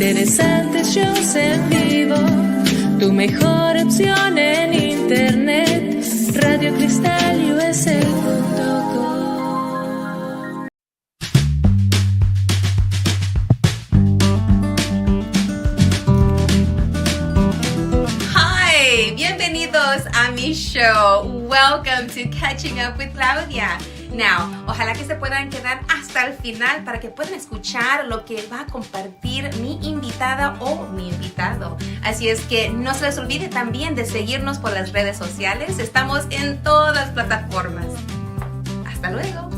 interesantes shows en vivo, tu mejor opción en internet, radiocristalusa.com. Hi, bienvenidos a mi show. Welcome to Catching Up with Claudia. Now, ojalá que se puedan quedar hasta el final para que puedan escuchar lo que va a compartir mi invitada o mi invitado. Así es que no se les olvide también de seguirnos por las redes sociales. Estamos en todas las plataformas. Hasta luego.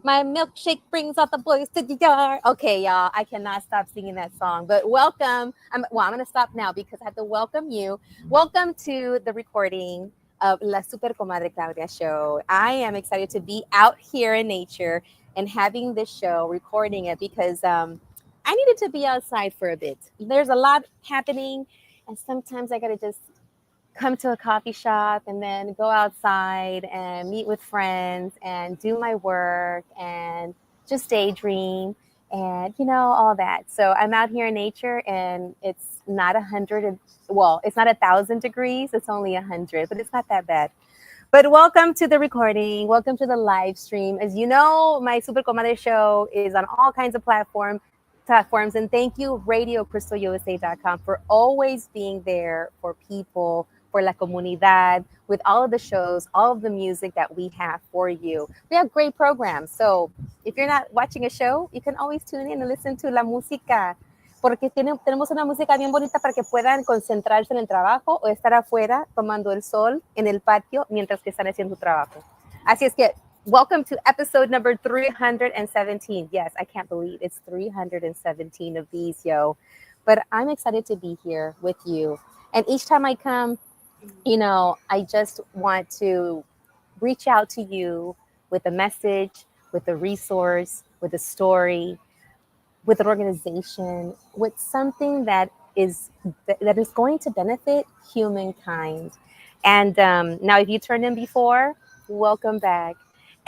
My milkshake brings out the boys to the yard. Okay, y'all, I cannot stop singing that song. But welcome. I'm going to stop now because I have to welcome you. Welcome to the recording of La Super Comadre Claudia show. I am excited to be out here in nature and having this show, recording it, because I needed to be outside for a bit. There's a lot happening, and sometimes I got to just come to a coffee shop and then go outside and meet with friends and do my work and just daydream and, you know, all that. So I'm out here in nature and it's not 100. Well, it's not 1,000 degrees. It's only 100, but it's not that bad. But welcome to the recording. Welcome to the live stream. As you know, my Super Comadre show is on all kinds of platforms. And thank you, RadioCrystalUSA.com, for always being there for people, for La Comunidad, with all of the shows, all of the music that we have for you. We have great programs. So if you're not watching a show, you can always tune in and listen to la música, porque tenemos una música bien bonita para que puedan concentrarse en el trabajo o estar afuera tomando el sol en el patio mientras que están haciendo su trabajo. Así es que welcome to episode number 317. Yes, I can't believe it's 317 of these, yo. But I'm excited to be here with you. And each time I come, you know, I just want to reach out to you with a message, with a resource, with a story, with an organization, with something that is going to benefit humankind. And now, if you turned in before, welcome back.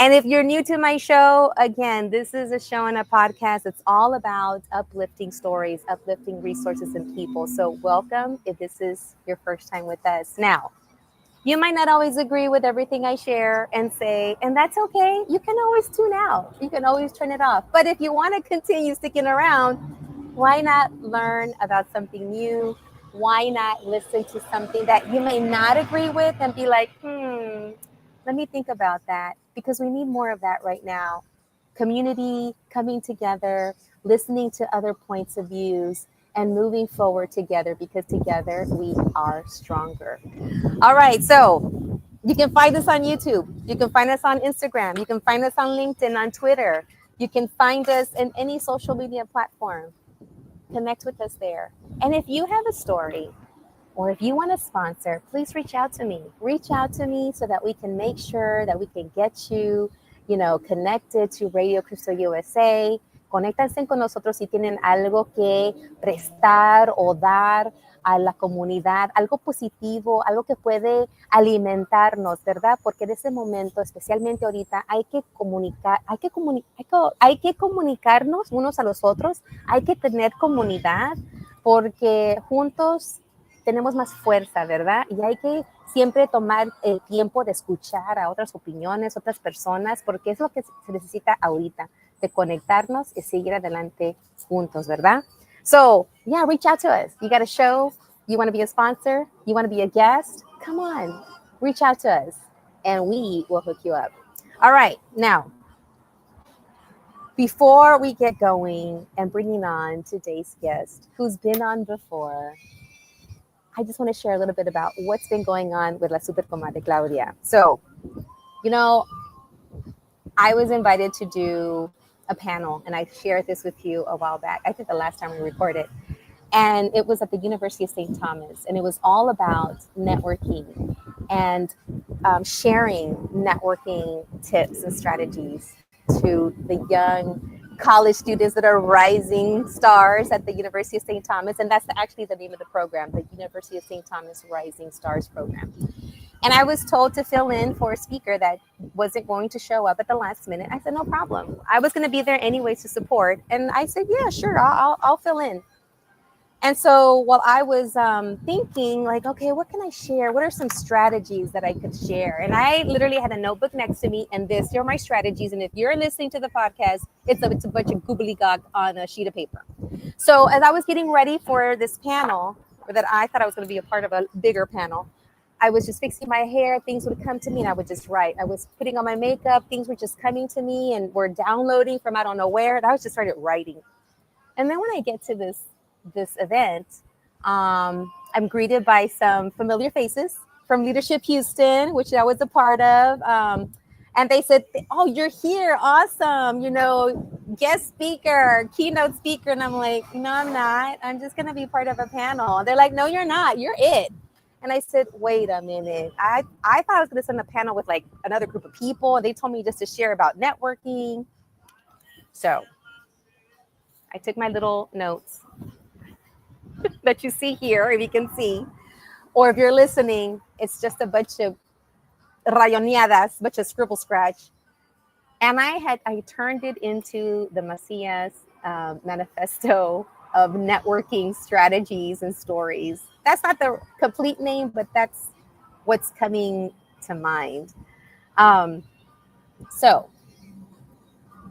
And if you're new to my show, again, this is a show and a podcast. It's all about uplifting stories, uplifting resources and people. So welcome if this is your first time with us. Now, you might not always agree with everything I share and say, and that's okay. You can always tune out. You can always turn it off. But if you want to continue sticking around, why not learn about something new? Why not listen to something that you may not agree with and be like, let me think about that, because we need more of that right now. Community coming together, listening to other points of views, and moving forward together, because together we are stronger. All right, so you can find us on YouTube. You can find us on Instagram. You can find us on LinkedIn, on Twitter. You can find us in any social media platform. Connect with us there. And if you have a story, or if you want to sponsor, please reach out to me. Reach out to me so that we can make sure that we can get you, you know, connected to Radio Crystal USA. Conéctense con nosotros si tienen algo que prestar o dar a la comunidad, algo positivo, algo que puede alimentarnos, ¿verdad? Porque en ese momento, especialmente ahorita, hay que comunicarnos unos a los otros, hay que tener comunidad, porque juntos tenemos más fuerza, ¿verdad? Y hay que siempre tomar el tiempo de escuchar a otras opiniones, otras personas, porque es lo que se necesita ahorita, de conectarnos y seguir adelante juntos, ¿verdad? So, yeah, reach out to us. You got a show, you want to be a sponsor, you want to be a guest, come on, reach out to us, and we will hook you up. All right, now, before we get going and bringing on today's guest, who's been on before, I just want to share a little bit about what's been going on with La Super Comadre Claudia. So, you know, I was invited to do a panel, and I shared this with you a while back. I think the last time we recorded. And it was at the University of St. Thomas, and it was all about networking and sharing networking tips and strategies to the young college students that are rising stars at the University of St. Thomas. And that's actually the name of the program, the University of St. Thomas Rising Stars Program. And I was told to fill in for a speaker that wasn't going to show up at the last minute. I said, no problem. I was going to be there anyways to support. And I said, yeah, sure, I'll fill in. And so while I was thinking, like, okay, what can I share? What are some strategies that I could share? And I literally had a notebook next to me, and this are my strategies. And if you're listening to the podcast, it's a bunch of gobbledygook on a sheet of paper. So as I was getting ready for this panel, or that I thought I was going to be a part of a bigger panel, I was just fixing my hair. Things would come to me, and I would just write. I was putting on my makeup. Things were just coming to me and were downloading from I don't know where. And I was just started writing. And then when I get to this event, I'm greeted by some familiar faces from Leadership Houston, which I was a part of. And they said, oh, you're here. Awesome. You know, guest speaker, keynote speaker. And I'm like, no, I'm not. I'm just going to be part of a panel. They're like, no, you're not. You're it. And I said, wait a minute. I thought I was going to send a panel with like another group of people. And they told me just to share about networking. So I took my little notes that you see here, if you can see. Or if you're listening, it's just a bunch of rayoneadas, bunch of scribble scratch. And I turned it into the Macias manifesto of networking strategies and stories. That's not the complete name, but that's what's coming to mind. So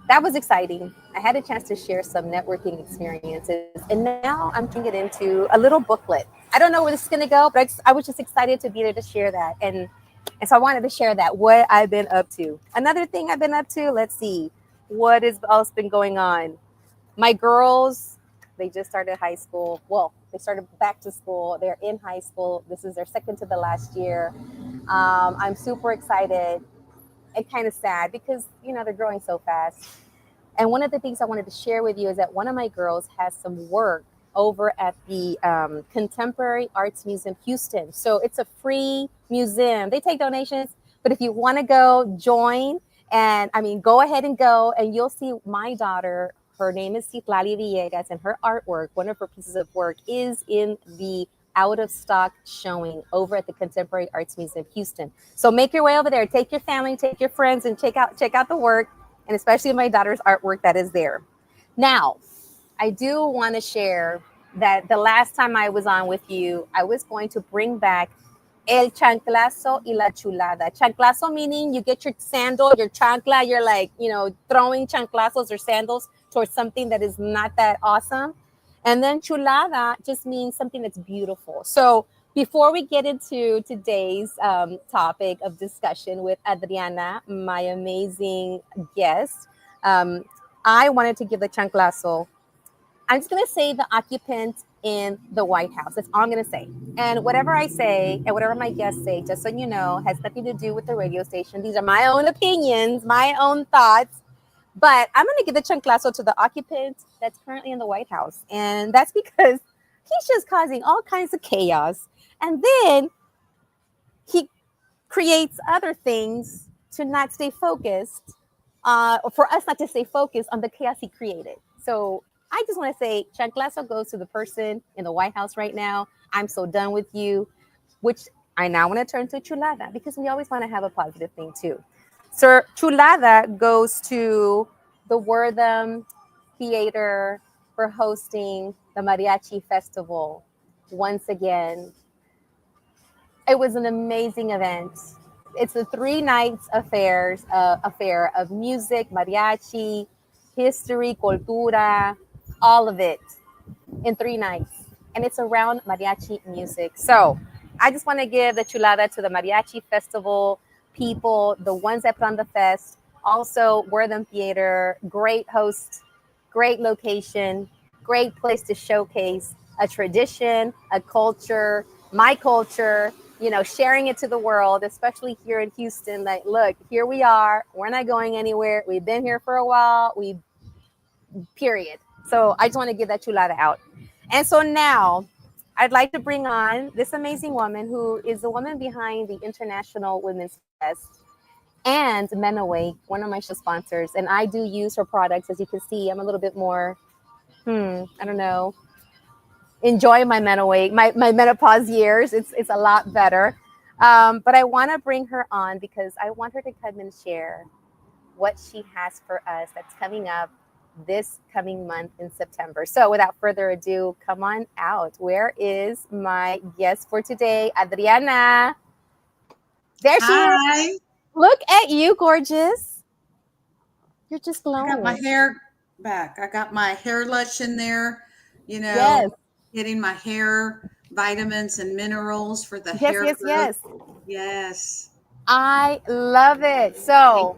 that was exciting. I had a chance to share some networking experiences, and now I'm turning it into a little booklet. I don't know where this is going to go, but I was just excited to be there to share that. And so I wanted to share that, what I've been up to. Another thing I've been up to, let's see, what has else been going on? My girls, they just started high school. Well, they started back to school. They're in high school. This is their second to the last year. I'm super excited and kind of sad because, you know, they're growing so fast. And one of the things I wanted to share with you is that one of my girls has some work over at the Contemporary Arts Museum Houston. So it's a free museum. They take donations, but if you want to go, join. And I mean, go ahead and go, and you'll see my daughter. Her name is Citlali Villegas, and her artwork, one of her pieces of work, is in the out of stock showing over at the Contemporary Arts Museum Houston. So make your way over there. Take your family, take your friends, and check out the work, and especially my daughter's artwork that is there. Now, I do want to share that the last time I was on with you, I was going to bring back el chanclazo y la chulada. Chanclazo meaning you get your sandal, your chancla, you're like, you know, throwing chanclazos or sandals towards something that is not that awesome. And then chulada just means something that's beautiful. So before we get into today's topic of discussion with Adriana, my amazing guest, I wanted to give the chanclazo. I'm just going to say the occupant in the White House. That's all I'm going to say. And whatever I say and whatever my guests say, just so you know, has nothing to do with the radio station. These are my own opinions, my own thoughts. But I'm going to give the chanclazo to the occupant that's currently in the White House. And that's because he's just causing all kinds of chaos. And then he creates other things to not stay focused, for us not to stay focused on the chaos he created. So I just want to say chanclazo goes to the person in the White House right now. I'm so done with you, which I now want to turn to chulada because we always want to have a positive thing too. So chulada goes to the Wortham Theater for hosting the Mariachi Festival once again. It was an amazing event. It's a 3 nights affair of music, mariachi, history, cultura, all of it in 3 nights. And it's around mariachi music. So I just want to give the chulada to the Mariachi Festival people, the ones that put on the fest. Also, Wortham Theater, great host, great location, great place to showcase a tradition, a culture, my culture, you know, sharing it to the world, especially here in Houston. Like, look, here we are. We're not going anywhere. We've been here for a while. Period. So I just want to give that chulada out. And so now I'd like to bring on this amazing woman who is the woman behind the International Women's Fest. and Menaway, one of my show sponsors. And I do use her products. As you can see, I'm a little bit more, I don't know, enjoy my Menaway, my menopause years. It's a lot better. But I want to bring her on because I want her to come and share what she has for us that's coming up this coming month in September. So without further ado, come on out. Where is my guest for today, Adriana? There she is. Look at you, gorgeous. You're just glowing. I got my hair back. I got my hair lush in there, Yes. getting my hair vitamins and minerals for the Yes, hair yes, growth. yes. Yes. I love it. So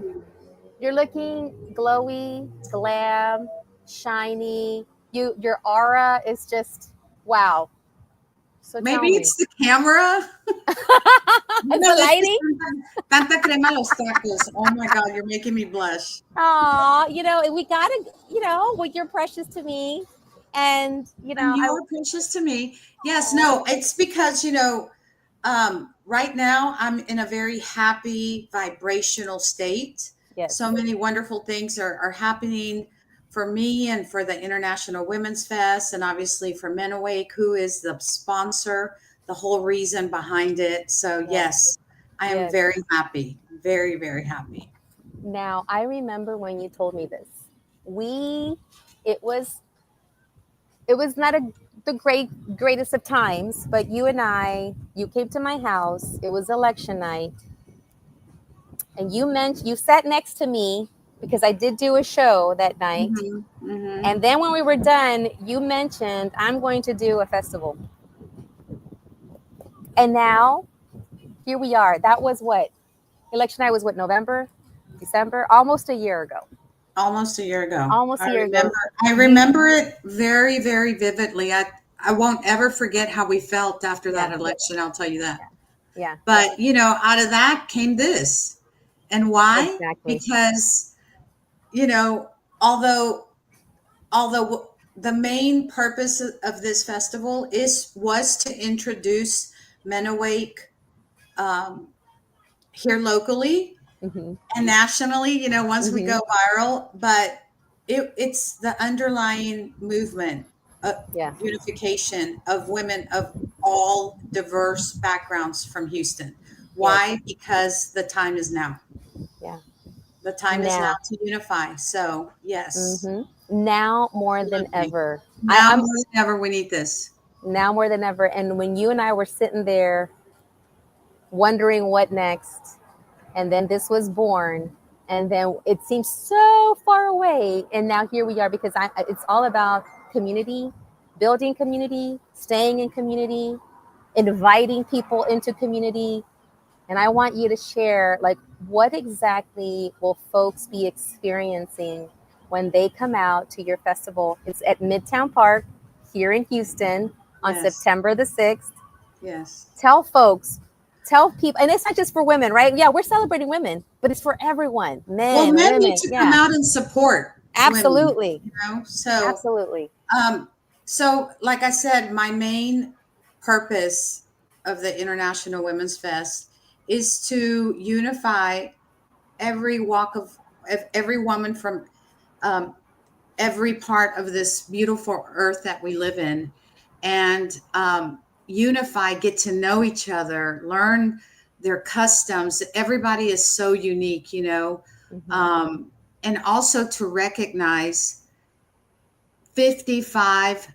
you're looking glowy, glam, shiny. Your aura is just wow. So maybe it's the camera. It's the lighting. Tanta crema los tacos. Oh my God, you're making me blush. Aw, we gotta, well, you're precious to me. And you are precious to me. Yes, no, it's because, right now I'm in a very happy vibrational state. Yes. So many wonderful things are happening for me and for the International Women's Fest, and obviously for Men Awake, who is the sponsor, the whole reason behind it. So yes, I am very happy, very, very happy. Now, I remember when you told me this. It was not the greatest of times, but you came to my house. It was election night, and you sat next to me because I did do a show that night. Mm-hmm, mm-hmm. And then when we were done, you mentioned, I'm going to do a festival. And now, here we are. That was what? Election night was what, November? December? Almost a year ago. Almost a year ago. Ago. I remember it very, very vividly. I won't ever forget how we felt after that election. I'll tell you that. Yeah. But, out of that came this. And why? Exactly. Because, although the main purpose of this festival was to introduce Men Awake here locally and nationally, once we go viral, but it's the underlying movement of unification of women of all diverse backgrounds from Houston. Why? Because the time is now. Yeah. The time is now to unify. So yes. Now more than ever. Now more than ever we need this. Now more than ever. And when you and I were sitting there wondering what next, and then this was born, and then it seems so far away, and now here we are, because it's all about community, building community, staying in community, inviting people into community. And I want you to share, what exactly will folks be experiencing when they come out to your festival? It's at Midtown Park here in Houston on September the 6th. Yes. Tell people, and it's not just for women, right? Yeah, we're celebrating women, but it's for everyone. Men women need to come out and support. Absolutely. Women, so absolutely. So like I said, my main purpose of the International Women's Fest is to unify every woman from every part of this beautiful earth that we live in, and unify, get to know each other, learn their customs. Everybody is so unique, and also to recognize 55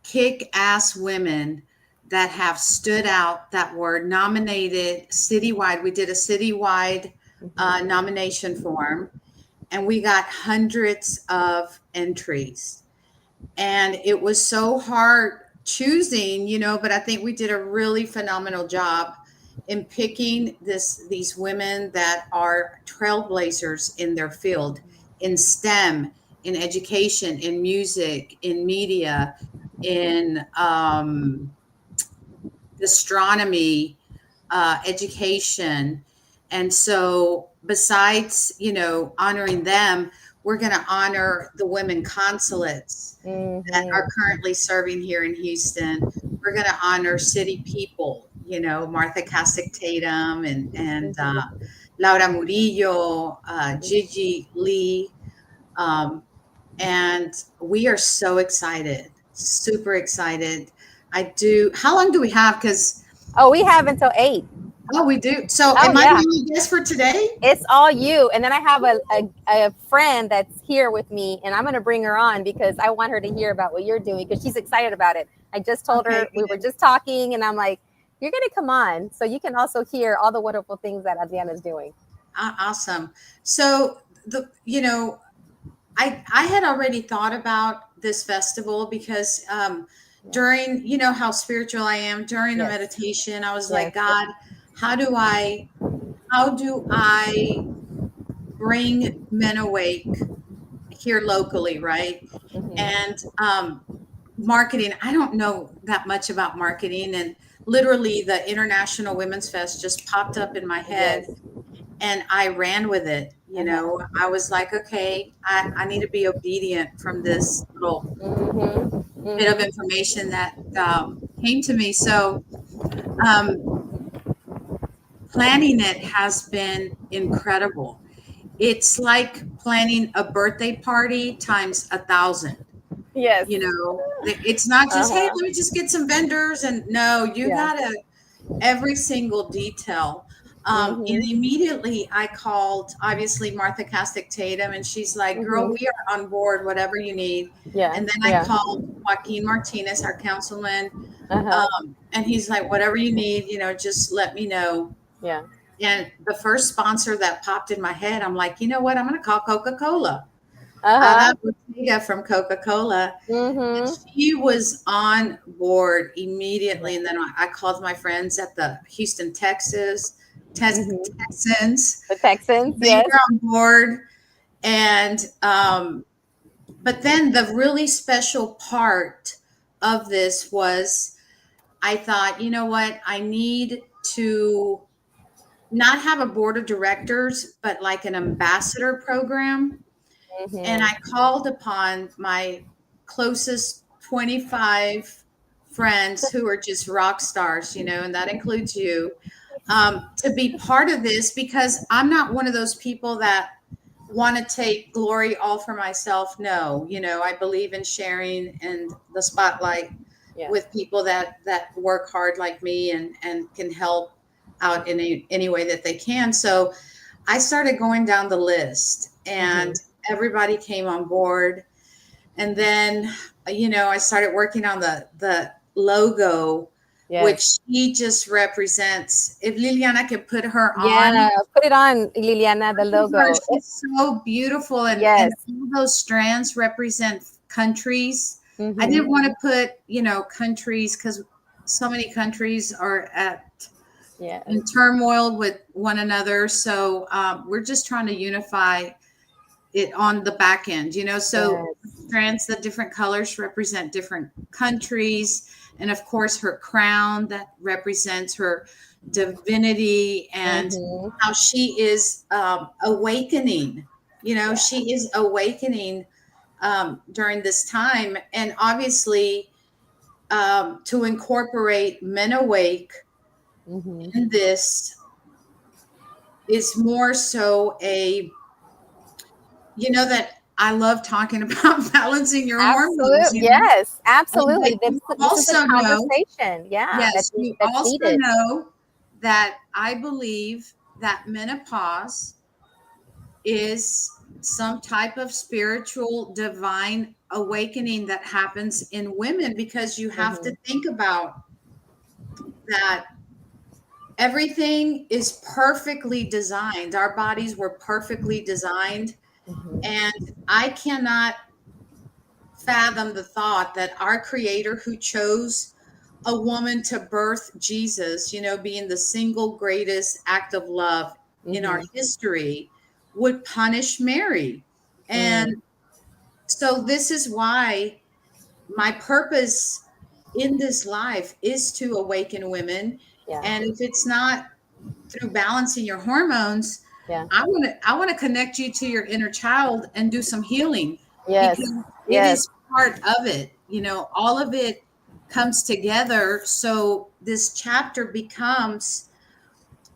kick-ass women that have stood out, that were nominated citywide. We did a citywide nomination form, and we got hundreds of entries. And it was so hard choosing, but I think we did a really phenomenal job in picking these women that are trailblazers in their field, in STEM, in education, in music, in media, in astronomy, education. And so besides, honoring them, we're going to honor the women consulates that are currently serving here in Houston. We're going to honor city people, Martha Cassick Tatum and Laura Murillo, Gigi Lee, um, and we are so excited, super excited. I do. How long do we have? Because Oh, we have until 8. oh, we do. So, Oh am I yeah. the only guest for today? It's all you. And then I have a friend that's here with me, and I'm going to bring her on because I want her to hear about what you're doing because she's excited about it. I just told her, we were just talking, and I'm like, you're going to come on so you can also hear all the wonderful things that Adriana's doing. Awesome. So, I had already thought about this festival because during, how spiritual I am, during the Yes. meditation, I was Yes. like, God, how do I bring men awake here locally, right? Mhm. And marketing, I don't know that much about marketing, and literally the International Women's Fest just popped up in my head. Yes. And I ran with it. I was like, okay, I need to be obedient from this little Mhm. bit of Mhm. information that came to me. So um, planning it has been incredible. It's like planning a birthday party times 1,000. Yes. It's not just, hey, Uh-huh. let me just get some vendors. And no, you Yeah. gotta every single detail. And Mhm. immediately I called, obviously, Martha Castick Tatum, and she's like, girl, Mhm. we are on board, whatever you need. Yeah. And then I Yeah. called Joaquin Martinez, our councilman, Uh-huh. and he's like, whatever you need, just let me know. Yeah. And the first sponsor that popped in my head, I'm like, you know what? I'm going to call Coca-Cola. Uh-huh. Bottega from Coca-Cola. And Mhm. she was on board immediately. Yeah. And then I called my friends at the Houston, Mhm. Texans. The Texans, They yes. were on board. And, but then the really special part of this was I thought, you know what? I need to not have a board of directors, but like an ambassador program. And Mhm. I called upon my closest 25 friends who are just rock stars, and that includes you, to be part of this because I'm not one of those people that want to take glory all for myself. No, I believe in sharing and the spotlight Yeah. with people that work hard like me and can help out in any way that they can. So I started going down the list and Mhm. everybody came on board. And then, I started working on the logo, which Yes. she just represents. If Liliana can put her on, Yeah. Put it on, Liliana, the her, logo. she's so beautiful. And Yes. all those strands represent countries. I Mhm. didn't want to put, countries because so many countries are Yes. in turmoil with one another. So we're just trying to unify it on the back end, so Yes. strands, the different colors represent different countries. And of course, her crown that represents her divinity and Mhm. how she is awakening, Yeah. she is awakening during this time. And obviously, to incorporate Men Awake Mhm. in this is more so that I love talking about balancing your hormones, Absolutely. Yes. But Absolutely. you This is a also know, conversation. Yeah. yes, you That's also needed. know that I believe that menopause is some type of spiritual divine awakening that happens in women because you have to Mhm. think about that everything is perfectly designed. Our bodies were perfectly designed. Mhm. And I cannot fathom the thought that our creator who chose a woman to birth Jesus, being the single greatest act of love in our Mhm. history, would punish Mary. Mm. And so this is why my purpose in this life is to awaken women. Yeah. And if it's not through balancing your hormones, Yeah. I want to connect you to your inner child and do some healing Yes. because it Yes. is part of it. All of it comes together. So this chapter becomes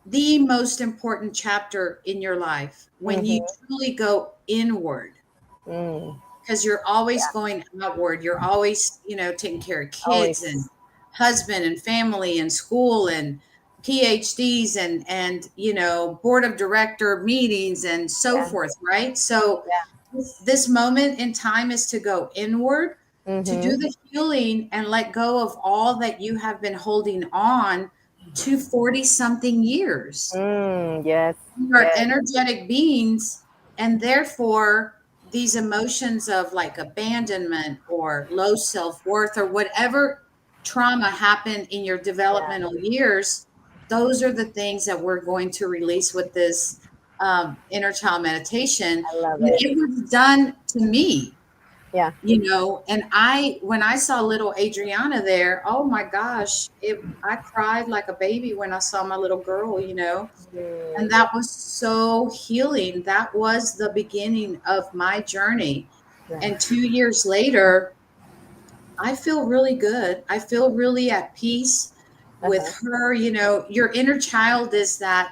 the most important chapter in your life when you truly go inward, Mm. because you're always going outward. You're always, taking care of kids and Always. husband and family and school and PhDs and board of director meetings and so Yeah. forth, right? So Yeah. this moment in time is to go inward, to do Mm-hmm. the healing and let go of all that you have been holding on to 40 something years. Yes. We are Yes. energetic beings, and therefore these emotions of like abandonment or low self-worth or whatever trauma happened in your Yeah. developmental years, those are the things that we're going to release with this inner child meditation. I love And it. it was done to me, Yeah. and when I saw little Adriana there, oh my gosh, I cried like a baby when I saw my little girl, and Mm. that was so healing. That was the beginning of my journey. Yeah. And 2 years later, I feel really good. I feel really at peace with Uh-huh. her. Your inner child is that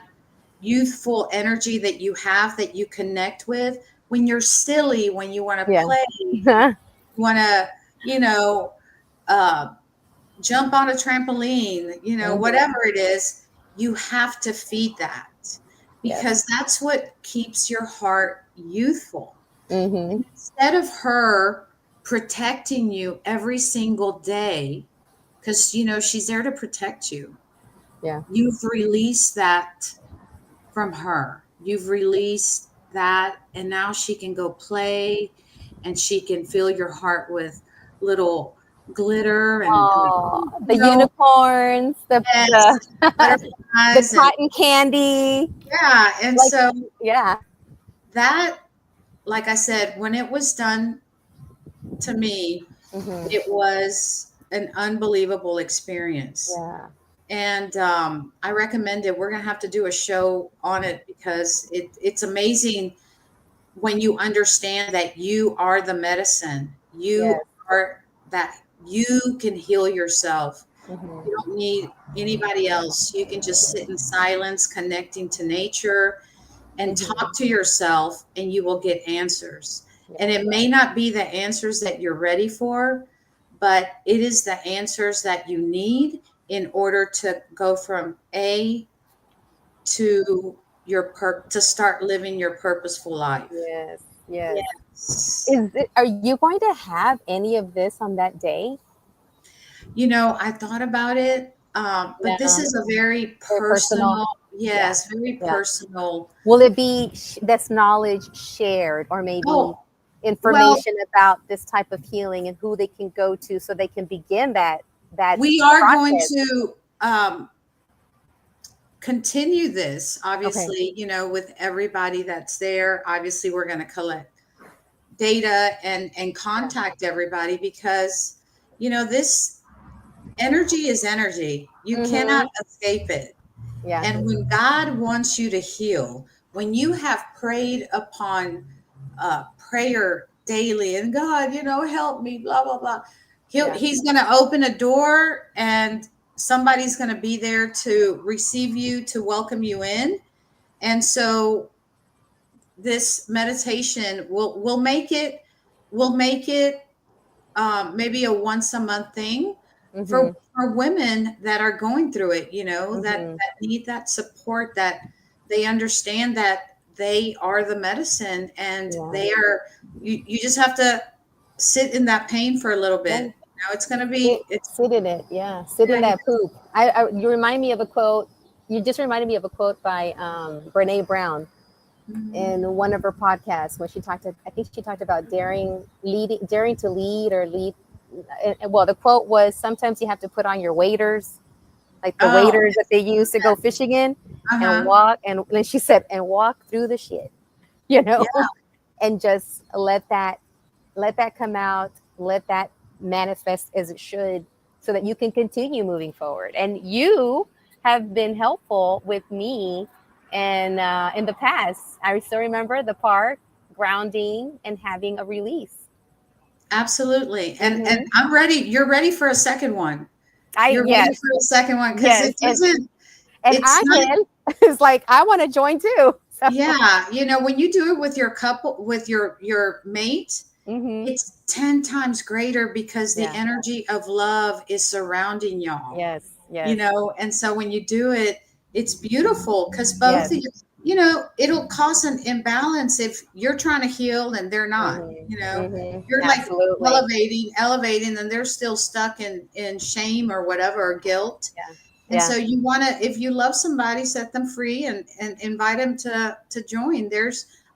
youthful energy that you have, that you connect with when you're silly, when you want to Yeah. play, you want to, you know, uh, jump on a trampoline, Mhm. whatever it is, you have to feed that, Yes. because that's what keeps your heart youthful. Mm-hmm. Instead of her protecting you every single day, because, she's there to protect you, Yeah. you've released that from her. You've released that, and now she can go play and she can fill your heart with little glitter and Oh, the unicorns, yes, the butterflies, and cotton candy. yeah. And Like, so yeah. that, like I said, when it was done to me, Mm-hmm. it was an unbelievable experience. Yeah. And I recommend it. We're gonna have to do a show on it, because it's amazing when you understand that you are the medicine. You Yes. are that. You can heal yourself. Mm-hmm. You don't need anybody else. You can just sit in silence, connecting to nature, and Mm-hmm. talk to yourself, and you will get answers. Yeah. And it may not be the answers that you're ready for, but it is the answers that you need in order to go from A to to start living your purposeful life. Yes. Yes. Yes. Are you going to have any of this on that day? I thought about it, but this Yeah. is a very Very personal. personal, Yeah. yes, very Yeah. personal. Will it be this knowledge shared, or maybe Oh, well, information about this type of healing and who they can go to so they can begin that we are going process? to continue this, Okay. obviously, with everybody that's there. Obviously, we're going to collect data and Yeah. contact everybody, because, this energy is energy. You Mm-hmm. cannot escape it. Yeah. And when God wants you to heal, when you have prayed upon prayer daily, and God, help me, blah, blah, blah, Yeah. He's going to open a door, and somebody's going to be there to receive you, to welcome you in. And so this meditation will make it maybe a once a month thing Mm-hmm. for women that are going through it, Mm-hmm. that need that support, that they understand that they are the medicine, and Yeah. they are, you just have to sit in that pain for a little Yeah. bit. It's going to be, Sit in it. Yeah. Sit yeah, in that poop. You remind me of a quote. You just reminded me of a quote by Brene Brown mhm. in one of her podcasts when I think she talked about daring to lead or lead. Well, the quote was, sometimes you have to put on your waders, like the Oh, waders that they use to go fishing in, and uh-huh. walk. And then she said, and walk through the shit, Yeah, and just let that come out, let that manifest as it should, so that you can continue moving forward. And you have been helpful with me, and in the past, I still remember the park, grounding and having a release. absolutely. And Hmm. I'm ready. You're ready for a second one. You're ready Yes, for a second one, because yes, it doesn't. And It's not, Angel is like, I want to join too. So, yeah, when you do it with your couple, with your mate, mhm. it's 10 times greater because the Yeah. energy of love is surrounding y'all. Yes. Yes. And so when you do it, it's beautiful because both Yes. of you, it'll cause an imbalance if you're trying to heal and they're not. You're like Absolutely. elevating, and they're still stuck in shame or whatever, or guilt. Yeah. And Yeah. so you want to, if you love somebody, set them free and invite them to join.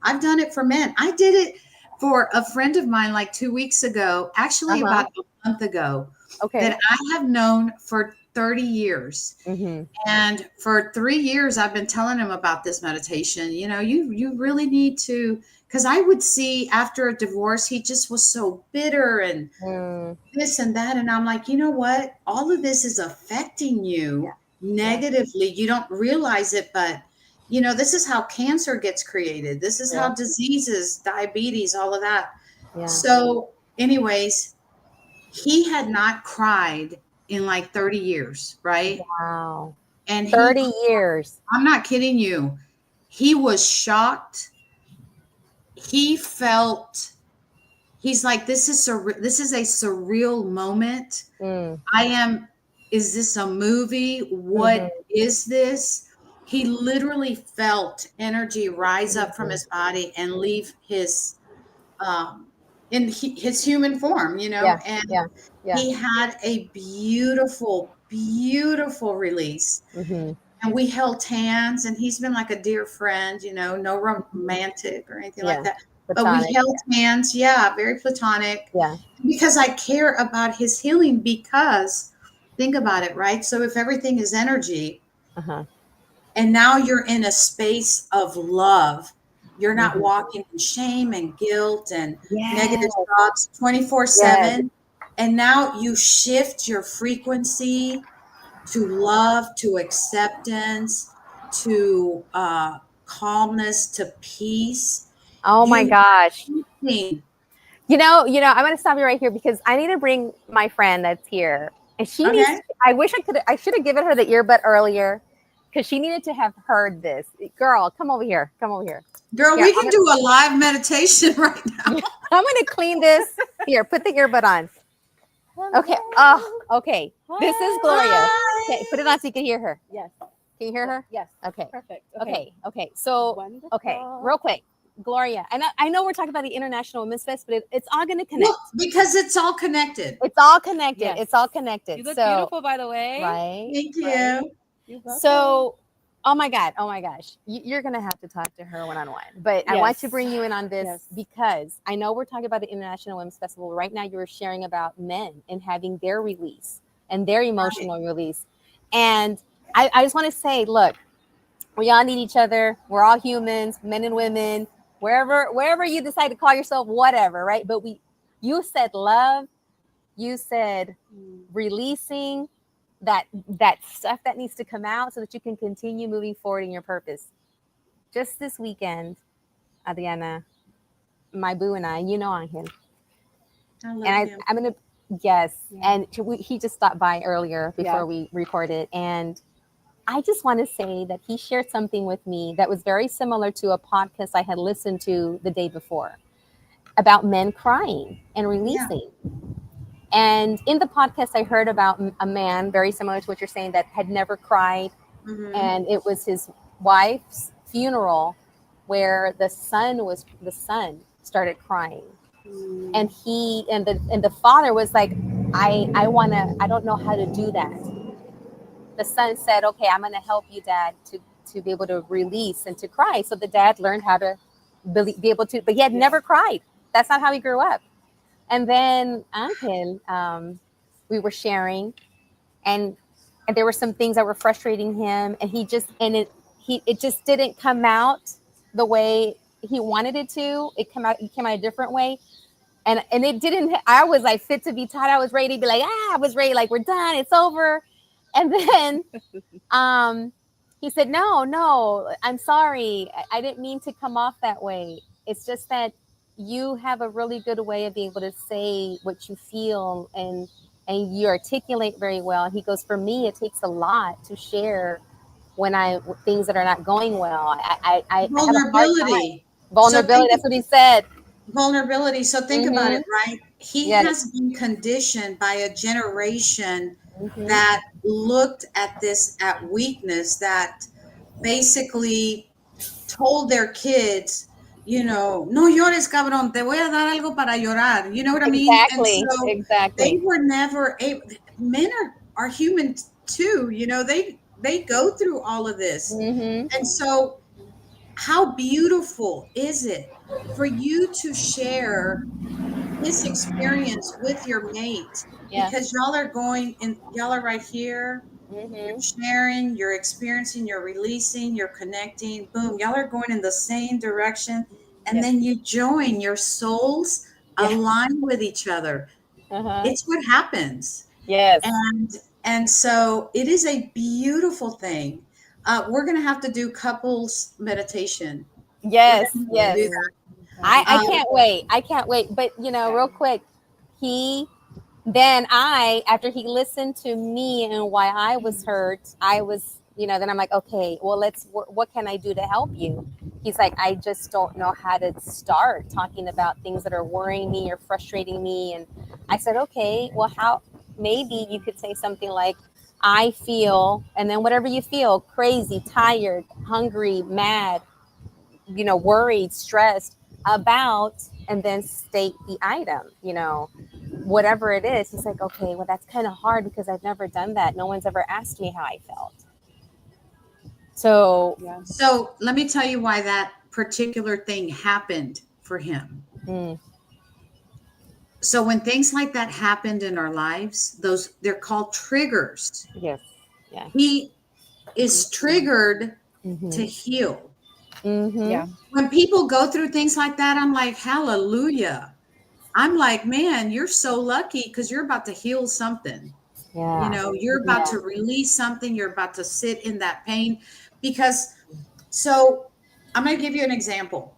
I've done it for men. I did it for a friend of mine like 2 weeks ago, actually Uh-huh. about a month ago, Okay. that I have known for 30 years. Mm-hmm. And for 3 years, I've been telling him about this meditation. You really need to, because I would see after a divorce, he just was so bitter and Mm. this and that. And I'm like, you know what? All of this is affecting you negatively. You don't realize it, but this is how cancer gets created. This is how Yeah. diseases, diabetes, all of that. Yeah. So, anyways, he had not cried in like 30 years, right? Wow. And 30 years. I'm not kidding you. He was shocked. He felt, he's like, this is a surreal moment. Mm. Is this a movie? Mhm. What is this? He literally felt energy rise up from his body and leave his, his human form, Yeah. and Yeah. Yeah. he had a beautiful, beautiful release. Mm-hmm. And we held hands, and he's been like a dear friend, no romantic or anything like Yeah. that. But we Platonic. held hands, very platonic, Yeah. because I care about his healing. Because think about it, right? So if everything is energy, Uh-huh. and now you're in a space of love, you're not Mhm. walking in shame and guilt and Yes. negative thoughts Yes. 24/7. And now you shift your frequency to love, to acceptance, to calmness, to peace. Oh my You gosh. think, I'm going to stop you right here because I need to bring my friend that's here. And she needs, okay, I should have given her the earbud earlier because she needed to have heard this. Girl, come over here. Come over here. girl, Here, we can do a live meditation right now. I'm going to clean this. Here, put the earbud on. Okay. Oh, okay. This is Gloria. Okay, put it on so you can hear her. Yes. Can you hear her? Yes. Okay. Perfect. Okay. So, Wonderful. okay, real quick. Gloria, and I know we're talking about the International Women's Fest, but it's all going to connect. Well, because it's all connected. It's all connected. Yes. It's all connected. You look so, beautiful, by the way. right? Thank you. Right. You're welcome. So, oh my gosh, you're going to have to talk to her one-on-one. But I want to bring you in on this because I know we're talking about the International Women's Festival. Right now, you were sharing about men and having their release and their emotional release. And I just want to say, look, we all need each other. We're all humans, men and women, wherever you decide to call yourself, whatever, right? But you said love, you said releasing that stuff that needs to come out so that you can continue moving forward in your purpose. Just this weekend, Adriana, my boo and I, Angel, I love and him. I'm gonna and he just stopped by earlier before we recorded, and I just want to say that he shared something with me that was very similar to a podcast I had listened to the day before about men crying and releasing. And in the podcast, I heard about a man very similar to what you're saying that had never cried. Mhm. And it was his wife's funeral where the son started crying. And the father was like, I don't know how to do that. The son said, okay, I'm going to help you, Dad, to be able to release and to cry. So the dad learned how to be able to, but he had never cried. That's not how he grew up. And then Angel, we were sharing, and there were some things that were frustrating him, and it just didn't come out the way he wanted it to. It came out a different way. And it didn't, I was like fit to be taught. I was ready to be like, I was ready, like we're done, it's over. And then he said, no, I'm sorry. I didn't mean to come off that way. It's just that you have a really good way of being able to say what you feel and you articulate very well. And he goes, for me, it takes a lot to share things that are not going well. I have a hard time. Vulnerability. Vulnerability. That's what he said. Vulnerability. So think about it, right? He Yes. has been conditioned by a generation Mhm. that looked at this at weakness, that basically told their kids, you know, no llores, cabrón, te voy a dar algo para llorar. You know what I mean? And Exactly. so they Exactly. were never able. Men are human too. You know, they go through all of this. Mm-hmm. And so how beautiful is it for you to share this experience with your mate? Yeah. Because y'all are right here. You're Mm-hmm. sharing, you're experiencing, you're releasing, you're connecting. Boom, y'all are going in the same direction. And Yes. then you join, your souls Yeah. align with each other. Uh-huh. It's what happens. Yes. And so it is a beautiful thing. We're going to have to do couples meditation. Yes. We're gonna Yes. do that. I can't wait. I can't wait. But real quick, after he listened to me and why I was hurt, I was, then I'm like, okay, well, what can I do to help you? He's like, I just don't know how to start talking about things that are worrying me or frustrating me. And I said, okay, well, maybe you could say something like, I feel, and then whatever you feel, crazy, tired, hungry, mad, worried, stressed about, and then state the item, whatever it is. He's like, okay, well, that's kind of hard because I've never done that. No one's ever asked me how I felt. So, yeah. So let me tell you why that particular thing happened for him. So when things like that happened in our lives, they're called triggers. Yes. Yeah. He is triggered to heal. Mm-hmm. Yeah. When people go through things like that, I'm like, hallelujah. I'm like, man, you're so lucky because you're about to heal something. Yeah. You're about to release something. You're about to sit in that pain. So I'm going to give you an example.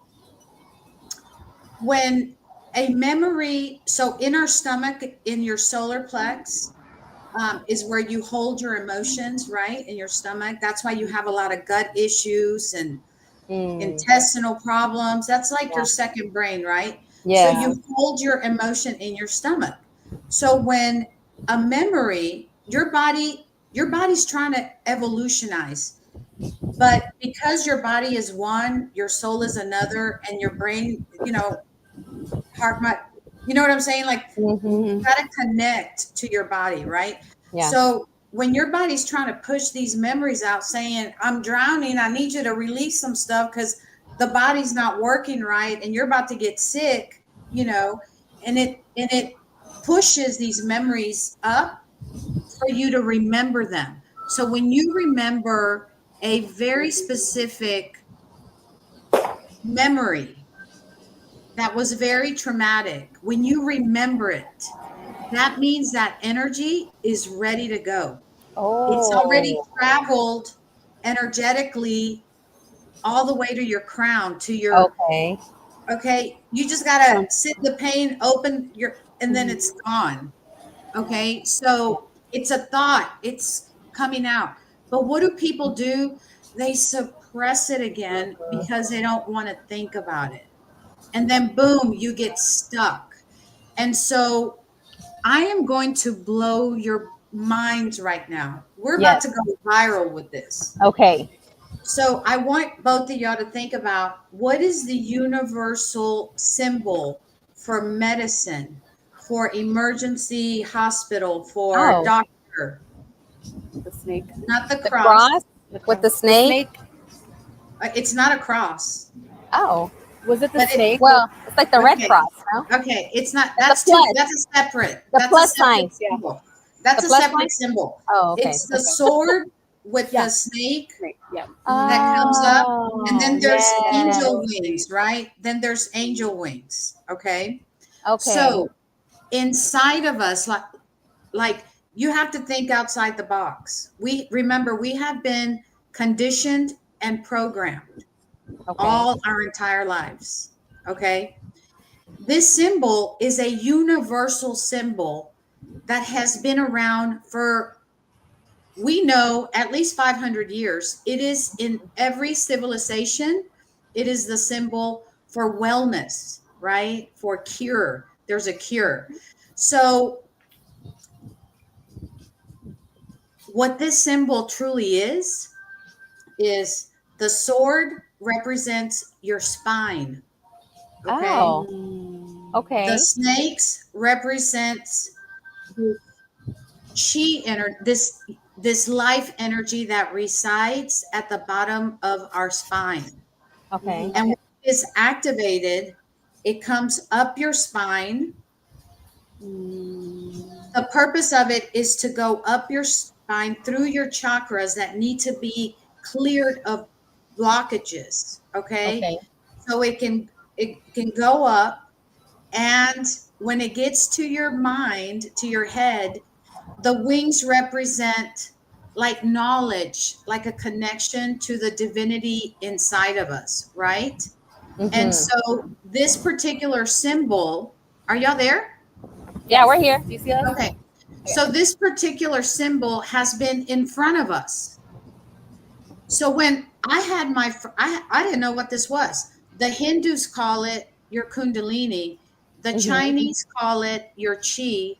When a memory, so in our stomach, in your solar plex, is where you hold your emotions, right? In your stomach. That's why you have a lot of gut issues and intestinal problems. That's like your second brain, right? Yeah. So you hold your emotion in your stomach. So when a memory, your body's trying to evolutionize. But because your body is one, your soul is another, and your brain, heart, mind, you know what I'm saying? Like you got to connect to your body, right? Yeah. So when your body's trying to push these memories out, saying, I'm drowning, I need you to release some stuff because the body's not working right and you're about to get sick, and it pushes these memories up for you to remember them. So when you remember a very specific memory that was very traumatic, when you remember it, that means that energy is ready to go. Oh. It's already traveled energetically all the way to your crown, to your okay. You just gotta sit in the pain, open and then it's gone. Okay. So it's a thought, it's coming out. But what do people do? They suppress it again because they don't want to think about it. And then boom, you get stuck. And so I am going to blow your minds right now. We're about to go viral with this. Okay. So I want both of y'all to think about what is the universal symbol for medicine, for emergency hospital, for doctor. The snake. Not the The cross. cross with the snake. It's not a cross. Oh. Was it the snake? Well, it's like the Red Cross, no? Okay, it's not. That's That's a separate. The that's plus a separate sign. symbol. That's The a plus separate sign? symbol. Oh, okay. It's the sword with the snake Yeah. that comes up, and then there's yes. angel wings, right? Then there's angel wings. Okay. Okay. So inside of us, like you have to think outside the box. We have been conditioned and programmed all our entire lives. Okay. This symbol is a universal symbol that has been around for we know at least 500 years, it is in every civilization, it is the symbol for wellness, right? For cure. There's a cure. So, what this symbol truly is the sword represents your spine. Okay. Oh, okay. The snakes represents chi energy, this life energy that resides at the bottom of our spine. Okay. And when it is activated, it comes up your spine. The purpose of it is to go up your spine through your chakras that need to be cleared of blockages. Okay. Okay. So it can go up, and when it gets to your mind, to your head, the wings represent like knowledge, like a connection to the divinity inside of us, right? And Mhm. so this particular symbol, are y'all there? Yeah, we're here. Do you see us? Okay. So this particular symbol has been in front of us. So when I had I didn't know what this was. The Hindus call it your Kundalini. The Chinese call it your Chi.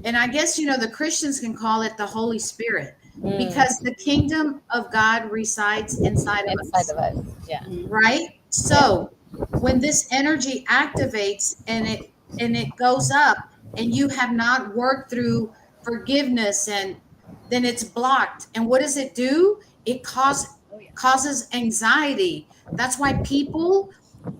And I guess, the Christians can call it the Holy Spirit, Mm. because the kingdom of God resides inside of Inside us, of us. Yeah. right? So when this energy activates and it goes up, and you have not worked through forgiveness, and then it's blocked. And what does it do? It causes anxiety. That's why people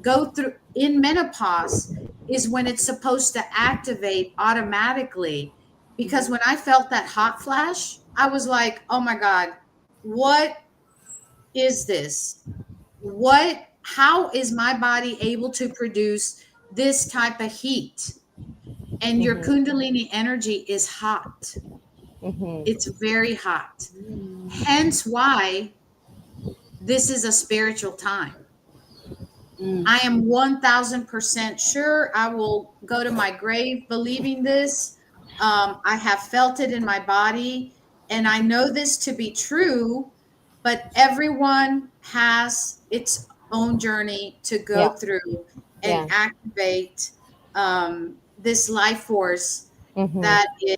go through in menopause, is when it's supposed to activate automatically. Because when I felt that hot flash, I was like, oh my God, what is this? How is my body able to produce this type of heat? And your Kundalini energy is hot. Mhm. It's very hot. Hence why this is a spiritual time. I am 1000% sure I will go to my grave believing this. I have felt it in my body, and I know this to be true, but everyone has its own journey to go Yeah. through and Yeah. activate this life force Mhm. that is,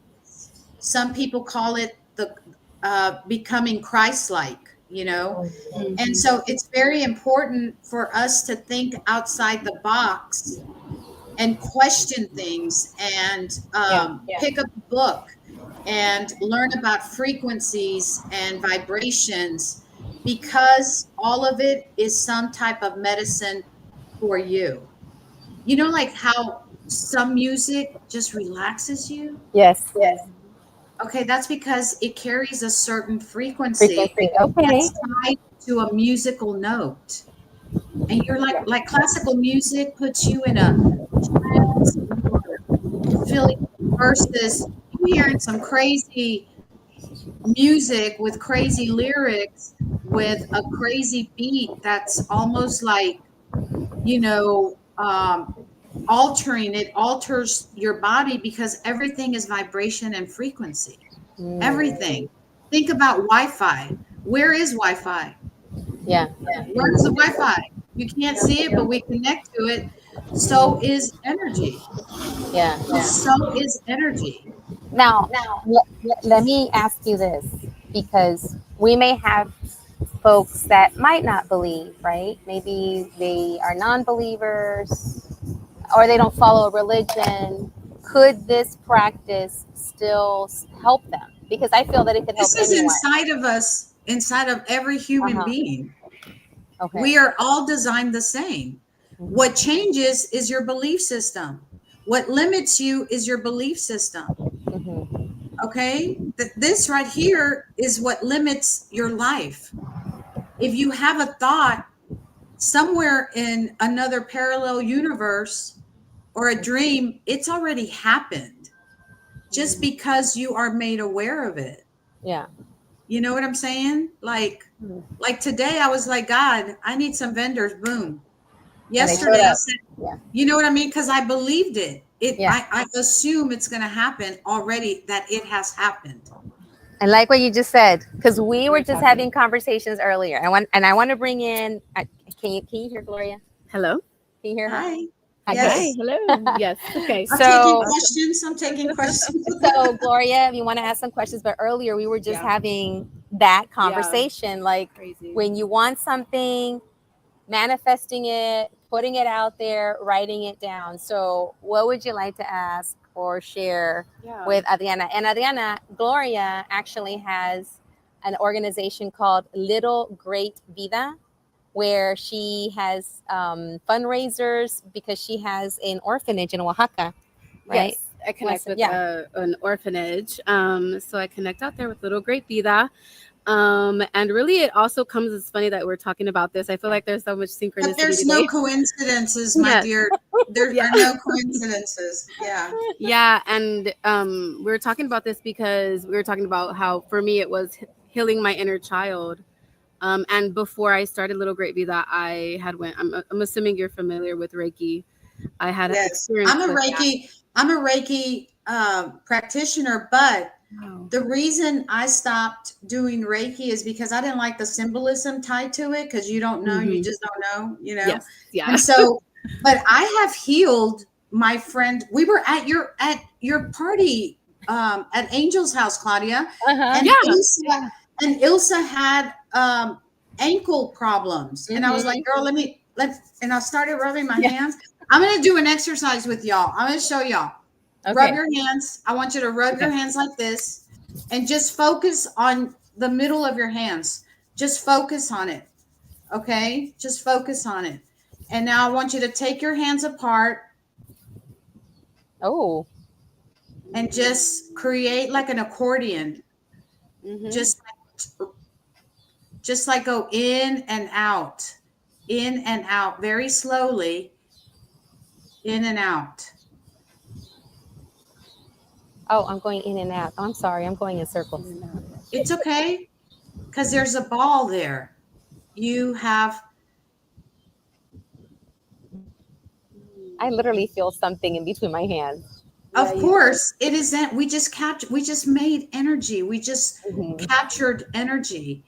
some people call it the becoming Christ-like. And so it's very important for us to think outside the box and question things, and Yeah. pick up a book and learn about frequencies and vibrations, because all of it is some type of medicine for you. Like how some music just relaxes you? Yes. Yes. Okay, that's because it carries a certain frequency Frequency. Okay. that's tied to a musical note. And you're like classical music puts you in a trance, feeling, versus you hearing some crazy music with crazy lyrics with a crazy beat that's almost like, you know, um, it alters your body, because everything is vibration and frequency. Mm. Everything. Think about Wi-Fi. Where is Wi-Fi? Yeah. Where's the Wi-Fi? You can't see it, but we connect to it. So is energy. Yeah. Yeah. So is energy. Now, let me ask you this, because we may have folks that might not believe, right? Maybe they are non-believers, or they don't follow a religion. Could this practice still help them? Because I feel that it could help This is anyone. inside of us, inside of every human Uh-huh. being. Okay. We are all designed the same. What changes is your belief system. What limits you is your belief system. Mhm. Okay? This right here is what limits your life. If you have a thought somewhere in another parallel universe or a dream, it's already happened, just because you are made aware of it. Yeah. You know what I'm saying? Like today I was like, God, I need some vendors. Boom. And they showed Yesterday I up. said, Yeah. you know what I mean? Because I believed it. Yeah. I assume it's going to happen already, that it has happened. I like what you just said, because we were just having conversations earlier. I want to bring in. Can you hear Gloria? Hello. Can you hear her? Hi. Hi, Yes. Hi. Hello. Yes. Okay. I'm taking questions. So Gloria, if you want to ask some questions, but earlier we were just having that conversation, like Crazy. when you want something, manifesting it, putting it out there, writing it down. So what would you like to ask or share with Adriana? And Adriana, Gloria actually has an organization called Little Great Vida, where she has fundraisers because she has an orphanage in Oaxaca, right? Yes, I connect with Yeah. an orphanage. So I connect out there with Little Great Vida. And really, it also comes. It's funny that we're talking about this. I feel like there's so much synchronicity. But there's today. no coincidences, my dear. There are no coincidences. Yeah. Yeah, and we were talking about this because we were talking about how for me it was healing my inner child. And before I started Little Great Vida, I had went. I'm assuming you're familiar with Reiki. I had experience. I'm a Reiki practitioner, but the reason I stopped doing Reiki is because I didn't like the symbolism tied to it. Because you don't know, you just don't know, Yes, yeah. And so, but I have healed my friend. We were at your party at Angel's house, Claudia, and Ilsa had ankle problems, and I was like, "Girl, and I started rubbing my hands. I'm going to do an exercise with y'all. I'm going to show y'all. Okay. Rub your hands. I want you to rub your hands like this and just focus on the middle of your hands. Just focus on it. Okay? Just focus on it. And now I want you to take your hands apart. Oh. And just create like an accordion. Just like go in and out, very slowly. In and out. Oh, I'm going in and out. I'm sorry. I'm going in circles. It's okay, because there's a ball there. You have. I literally feel something in between my hands. Of course, it is that we just made energy. We just captured energy.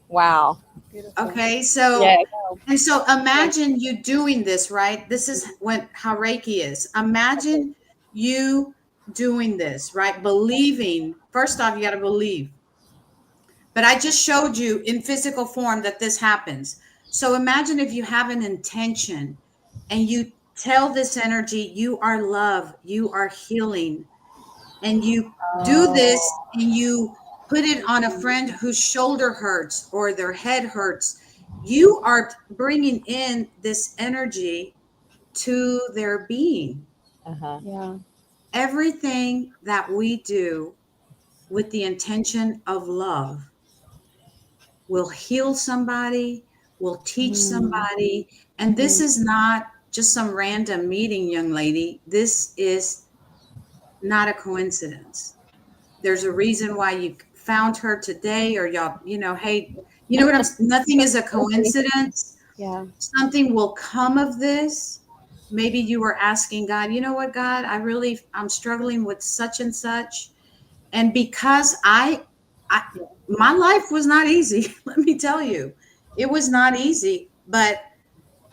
Wow. Okay, so and so imagine you doing this, right? This is how Reiki is. Imagine you doing this, right? Believing. First off, you got to believe. But I just showed you in physical form that this happens. So imagine if you have an intention and you tell this energy, you are love, you are healing, and you do this and you put it on a friend whose shoulder hurts or their head hurts. You are bringing in this energy to their being. Everything that we do with the intention of love will heal somebody, will teach somebody. And this is not just some random meeting, young lady. This is not a coincidence. There's a reason why you found her today, or y'all, hey, nothing is a coincidence. Yeah. Something will come of this. Maybe you were asking God, you know what, God, I'm struggling with such and such. And because my life was not easy. Let me tell you, it was not easy, but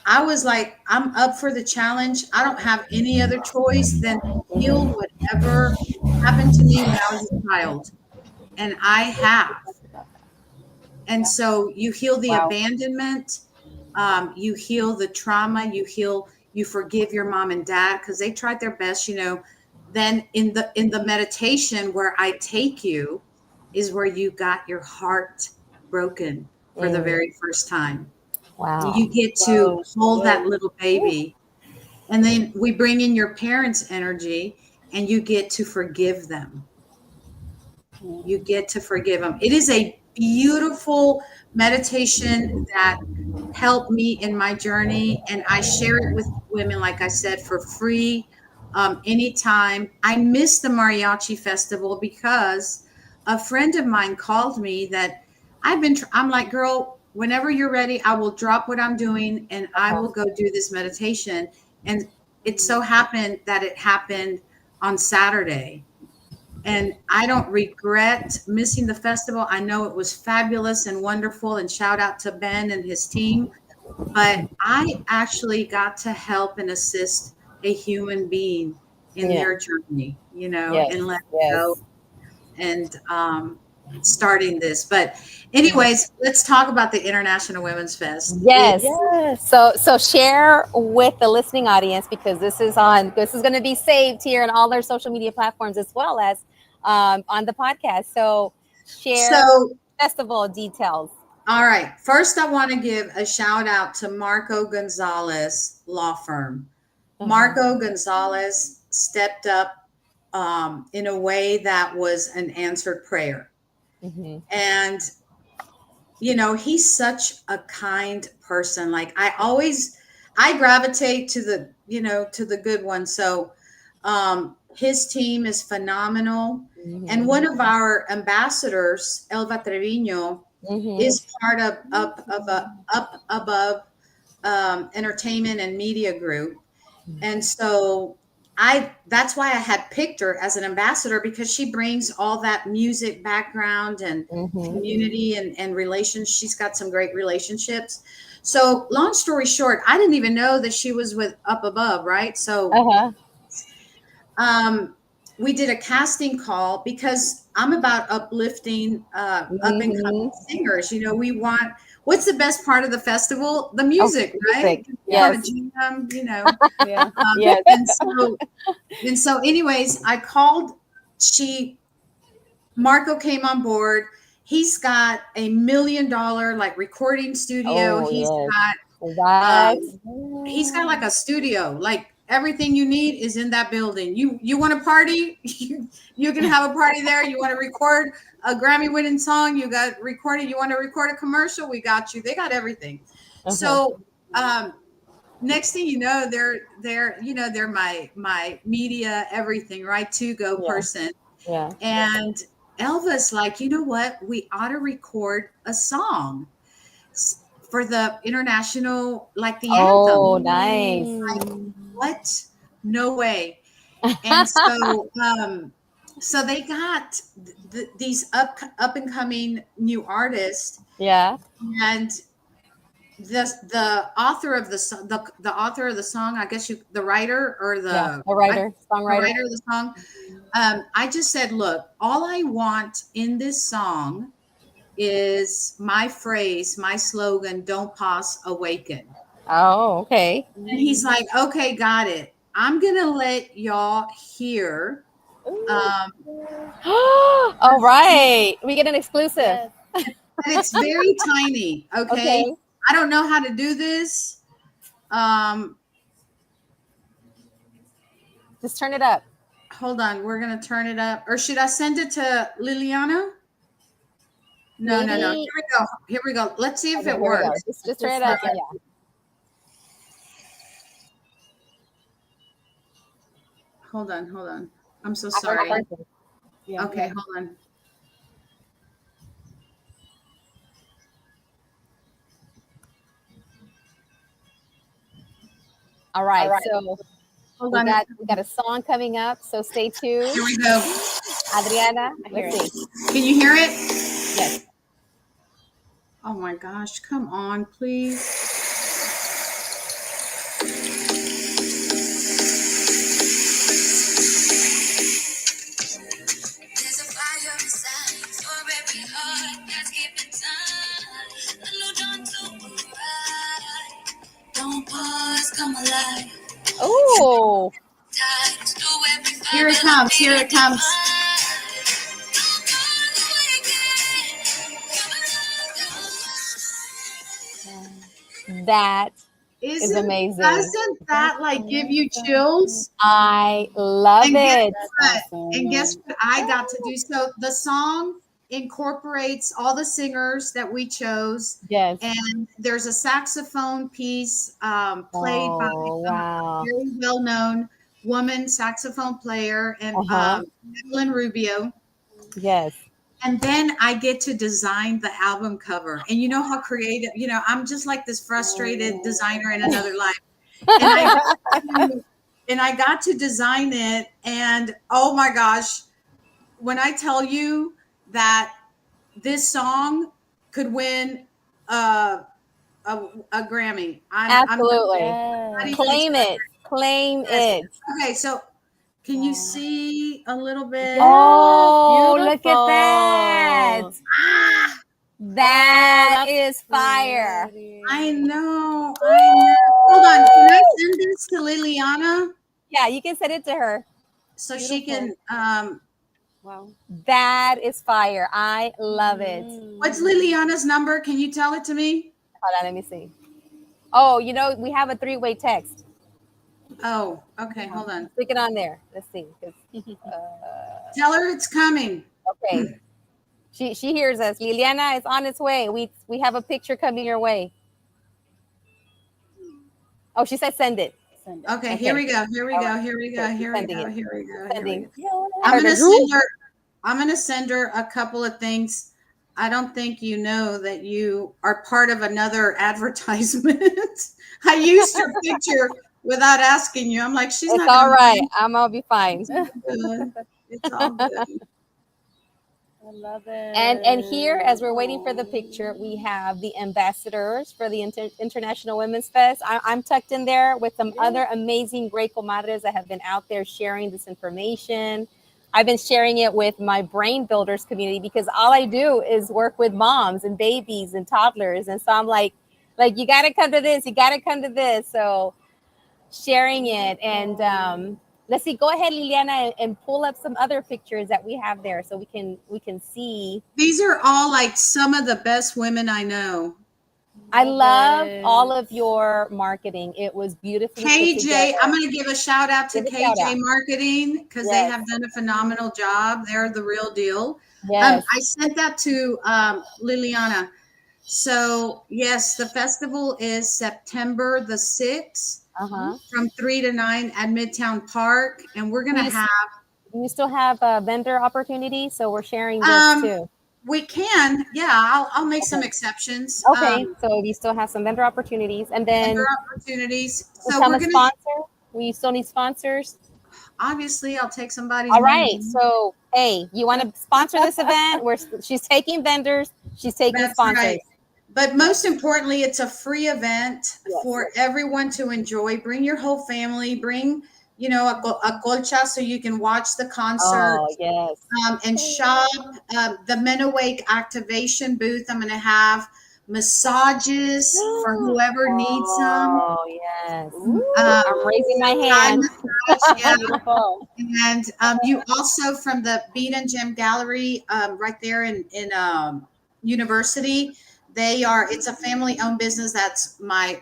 I was like, I'm up for the challenge. I don't have any other choice than to heal whatever happened to me when I was a child. And I have. And so you heal the abandonment, you heal the trauma, you forgive your mom and dad because they tried their best, Then in the meditation where I take you is where you got your heart broken for the very first time. Wow. You get to hold that little baby. And then we bring in your parents' energy and you get to forgive them. You get to forgive them. It is a beautiful meditation that helped me in my journey. And I share it with women, like I said, for free. Anytime. I missed the mariachi festival because a friend of mine called me that I'm like, girl, whenever you're ready, I will drop what I'm doing and I will go do this meditation. And it so happened that it happened on Saturday. And I don't regret missing the festival. I know it was fabulous and wonderful, and shout out to Ben and his team. But I actually got to help and assist a human being in their journey, and let go and starting this. But anyways, let's talk about the International Women's Fest. Yes. So share with the listening audience, because this is going to be saved here on all our social media platforms as well as on the podcast. So share festival details. All right. First, I want to give a shout out to Marco Gonzalez Law Firm. Marco Gonzalez stepped up in a way that was an answered prayer. And, he's such a kind person. Like I gravitate to the good one. So his team is phenomenal. And one of our ambassadors, Elva Trevino, is part of Up Above Entertainment and Media Group. And so that's why I had picked her as an ambassador, because she brings all that music background and community and relations. She's got some great relationships. So long story short, I didn't even know that she was with Up Above, right? So we did a casting call, because I'm about uplifting up and coming singers. We want, what's the best part of the festival? The music, right? Yes. And so anyways, I called, Marco came on board. He's got $1 million recording studio. He's got like a studio, like everything you need is in that building. You want to party? You can have a party there. You want to record a Grammy-winning song? You got recorded. You want to record a commercial? We got you. They got everything. So next thing you know, they're my media everything, right? To-go person. Yeah. And Elva's like, you know what? We ought to record a song for the international, like the anthem. Oh, nice. Like, what? No way. And so so they got these up and coming new artists. Yeah. And the author of the author of the song, I guess the writer or songwriter of the song. I just said, look, all I want in this song is my phrase, my slogan, don't pause, awaken. Oh, okay. And he's like, okay, got it. I'm going to let y'all hear. All right. We get an exclusive. And it's very tiny. Okay. I don't know how to do this. Just turn it up. Hold on. We're going to turn it up. Or should I send it to Liliana? No. Here we go. Let's see if it works. Just turn it up. Yeah. Hold on. I'm so sorry. Okay, hold on. All right. So we got a song coming up. So stay tuned. Here we go. Adriana, let's see. Can you hear it? Yes. Oh my gosh, come on, please. Oh. Here it comes. That is amazing. Doesn't that give you chills? I love it. And guess what I got to do? So the song incorporates all the singers that we chose. Yes. And there's a saxophone piece played by a very well-known woman saxophone player, and Evelyn Rubio. Yes. And then I get to design the album cover. And you know how creative, I'm just like this frustrated designer in another life. And I got to design it. And oh my gosh, when I tell you that this song could win a Grammy, Absolutely. not even Claim it. exaggerating. Claim Yes. it. Okay, so can you see a little bit? Oh, look at beautiful. that. Ah, That that's is fire. I know. Hold on. Can I send this to Liliana Yeah, you can send it to her. so she can? Wow. That is fire. I love it. What's Liliana's number? Can you tell it to me? Hold on, let me see. Oh, you know, we have a 3-way text. Oh, okay. Hold on. Stick it on there. Let's see. Tell her it's coming. Okay. She hears us. Liliana is on its way. We have a picture coming your way. Oh, she said send it. Okay, here we go. Here we All go. right. Here we go. Okay, Here we sending go. it. Here we go. Here we Sending. go. I I'm heard gonna a send her. I'm gonna send her a couple of things. I don't think you know that you are part of another advertisement. I used your picture without asking you. I'm like, she's It's not all gonna right. I'm gonna be fine. good. It's all good. I love it. And here, as we're waiting for the picture, we have the ambassadors for the International Women's Fest. I'm tucked in there with some other amazing great comadres that have been out there sharing this information. I've been sharing it with my brain builders community because all I do is work with moms and babies and toddlers. And so I'm like, you got to come to this. You got to come to this. So sharing it. And let's see, go ahead, Liliana, and pull up some other pictures that we have there so we can see. These are all like some of the best women I know. I love all of your marketing. It was beautifully put KJ, together. I'm going to give a shout out to Give a shout KJ out. Marketing because they have done a phenomenal job. They're the real deal. Yes. I sent that to Liliana. So yes, the festival is September the 6th from 3 to 9 at Midtown Park. And we're going to have. We still have vendor opportunities, so we're sharing this too. We can. Yeah, I'll make some exceptions. Okay, so we still have some vendor opportunities. And then vendor opportunities. So become we're a going to. sponsor. We still need sponsors. Obviously, I'll take somebody's All right. money. So, hey, you want to sponsor this event? She's taking vendors. She's taking That's sponsors. right. But most importantly, it's a free event for everyone to enjoy. Bring your whole family. Bring, a colcha so you can watch the concert. Oh, yes. And shop. The Men Awake activation booth. I'm going to have massages for whoever needs them. Oh, yes. I'm raising my hand. Beautiful. And you also from the Beat and Gem Gallery right there in University. It's a family-owned business. That's my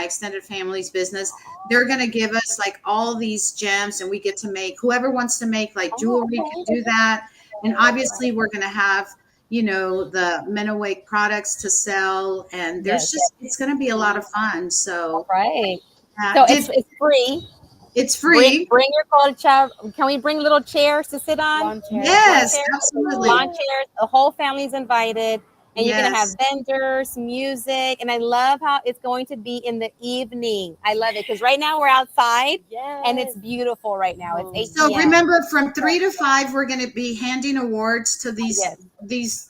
extended family's business. They're going to give us like all these gems and we get to make, whoever wants to make like jewelry can do that. And obviously we're going to have, the Men Awake products to sell. And there's it's going to be a lot of fun. So, right. So it's free. It's free. Bring your colcha. Can we bring little chairs to sit on? Lawn chairs. Yes, absolutely. Lawn chairs. The whole family's invited. And you're going to have vendors, music. And I love how it's going to be in the evening. I love it because right now we're outside and it's beautiful right now. It's 8 So p.m. remember, from 3 to 5, we're going to be handing awards to these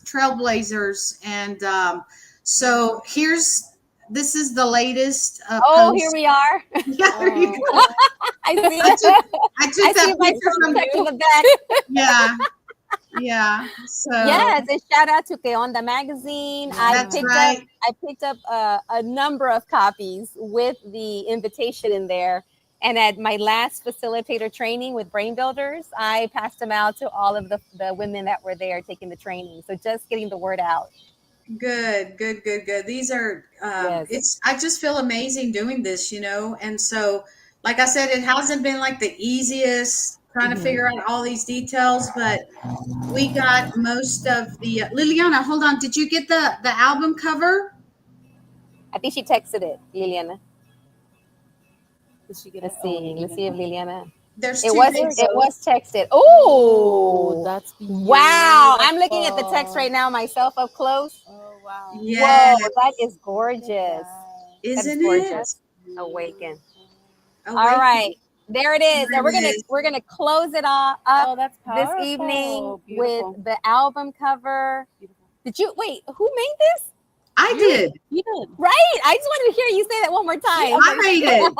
trailblazers. And so this is the latest. Post. Here we are. Yeah, there you go. I see. I took that picture from the back. Yeah. Yeah. So yes, and shout out to Que Onda magazine. I picked up a number of copies with the invitation in there. And at my last facilitator training with Brain Builders, I passed them out to all of the women that were there taking the training. So just getting the word out. Good. These are I just feel amazing doing this, and so like I said, it hasn't been like the easiest trying to figure out all these details, but we got most of the Liliana, hold on, did you get the album cover? I think she texted it, Liliana. Let's see if Liliana. It was texted. Oh, that's beautiful. Wow. I'm looking at the text right now myself up close. Oh wow. Yes. Whoa, that is gorgeous. Isn't gorgeous. it? Awaken. Awaken. All right. There it is. There And it is. we're gonna close it all up Oh, that's this powerful. evening Beautiful. with the album cover. Beautiful. Did you wait? Who made this? I did. You did. Right. I just wanted to hear you say that one more time. I made it.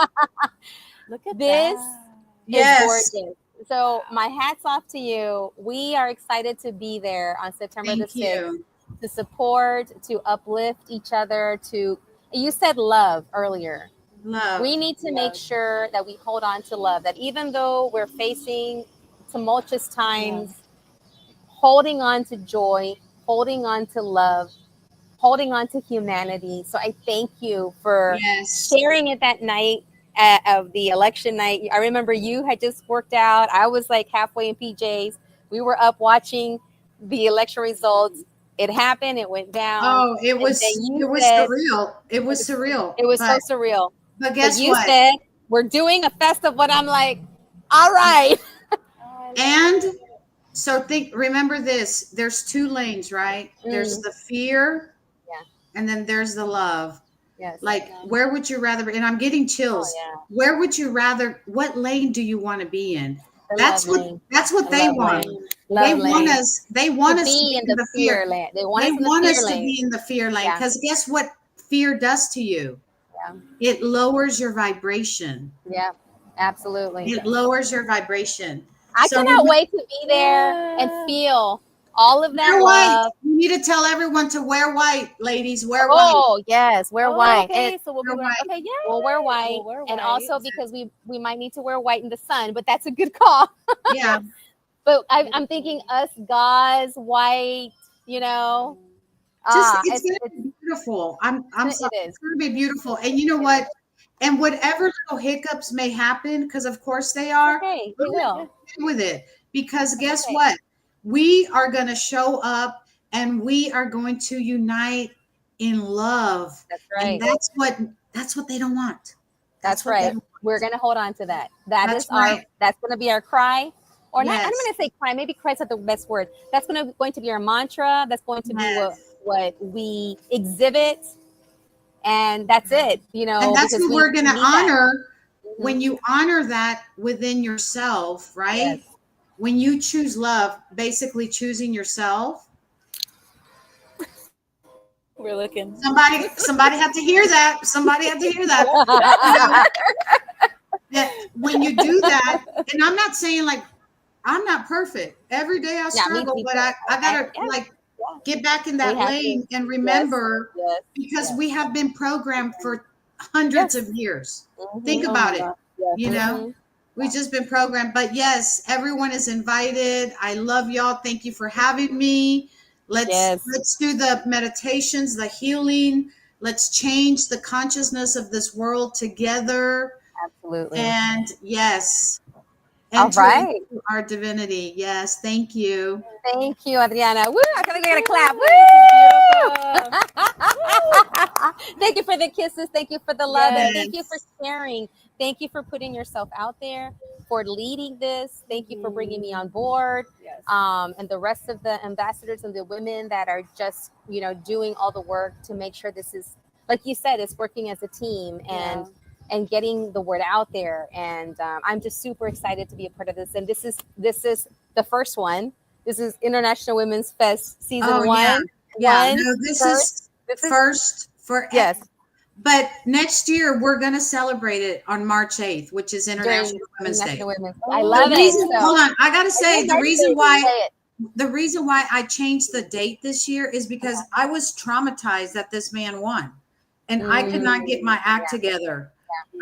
Look at This that. Yes. is gorgeous. So my hats off to you. We are excited to be there on September Thank the 6th you. to support, to uplift each other, to you said love earlier. Love. We need to make sure that we hold on to love, that even though we're facing tumultuous times, holding on to joy, holding on to love, holding on to humanity. So I thank you for Yes. sharing it that night of the election night. I remember you had just worked out. I was like halfway in PJs. We were up watching the election results. It happened. It went down. Oh, it And was then you it was said- surreal. It was surreal. It was but, so surreal. But But guess you what? said we're doing a festival. And I'm like, all right. And so remember this, there's two lanes, right? There's the fear, Yeah. and then there's the love. Yes. Like, where would you rather be? And I'm getting chills. Oh, yeah. Where would you rather, what lane do you want to be in? The That's love what lane. that's what The they love want. lane. They Love want lane. us, they want To us to be be in the fear lane. They want They us in the want fear us to lane. be in the fear lane. Yeah. Because guess what fear does to you? Yeah. It lowers your vibration. Yeah, absolutely. It lowers your vibration. I So cannot remember- wait to be there and feel all of that Wear white. love. You need to tell everyone to wear white, ladies. Wear white. Oh, yes, wear white. Okay, And so we'll be wear wearing. white. Okay, yeah. we'll wear white. We'll wear And white. also because we might need to wear white in the sun, but that's a good call. Yeah. But I'm thinking us guys, white, you know. It's gonna be beautiful. I'm It sorry. is. It's gonna be beautiful. And you know what? And whatever little hiccups may happen, because of course they are, Okay, we will. with it. Because guess Okay. what? We are gonna show up and we are going to unite in love. That's right. And that's what they don't want. That's what they right. don't We're gonna hold on to that. That's right. that's gonna be our cry. Or not, I'm Yes. gonna say cry, maybe cry is not the best word. That's going to be our mantra. That's going to be Yes. what we exhibit. And that's it, you know. And that's because what we're gonna need that. honor Mhm. when you honor that within yourself, right? Yes. When you choose love, basically choosing yourself. We're looking. Somebody had to hear that. Somebody had to hear that. That when you do that, and I'm not saying like I'm not perfect. Every day I me struggle, too. but I gotta Yeah. like Yeah. get back in that We have lane and remember Yes. because yes. we have been programmed for hundreds of years. Mhm. Think Oh about my it. God. Yes. You know, we've just been programmed. But yes, everyone is invited. I love y'all. Thank you for having me. Yes. Let's do the meditations, the healing. Let's change the consciousness of this world together. Absolutely. And yes, All enter right. into our divinity. Yes, thank you. Thank you, Adriana. Woo! I think we're gonna clap. Woo! Thank you for the kisses. Thank you for the love, and thank you for sharing. Thank you for putting yourself out there, for leading this. Thank you for bringing me on board, Yes. and the rest of the ambassadors and the women that are just, you know, doing all the work to make sure this is, like you said, it's working as a team and getting the word out there. And I'm just super excited to be a part of this. And this is the first one. This is International Women's Fest season Oh, one. Yeah, One, no, this first. is first for Yes. But next year we're going to celebrate it on March 8th, which is International Women's Day. International Women's. I love The it. reason- So- hold on, I got to say Say the reason it. why I changed the date this year is because I was traumatized that this man won, and I could not get my act together.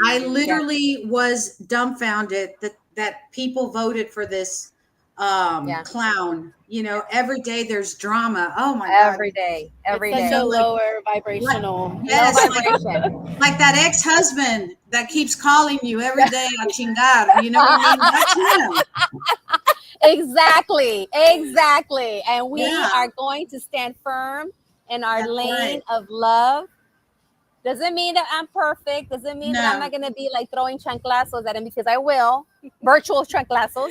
I literally was dumbfounded that people voted for this clown. You know, every day there's drama. Oh my God. Every day. Such a lower vibrational. Yes, No like, vibration. like that ex-husband that keeps calling you every day a chingada. You know what I mean? That's him. Exactly. And we Yeah. are going to stand firm in our That's lane right. of love. Doesn't mean that I'm perfect. Doesn't mean that I'm No. not going to be like throwing chanclazos at him, because I will. Virtual chanclazos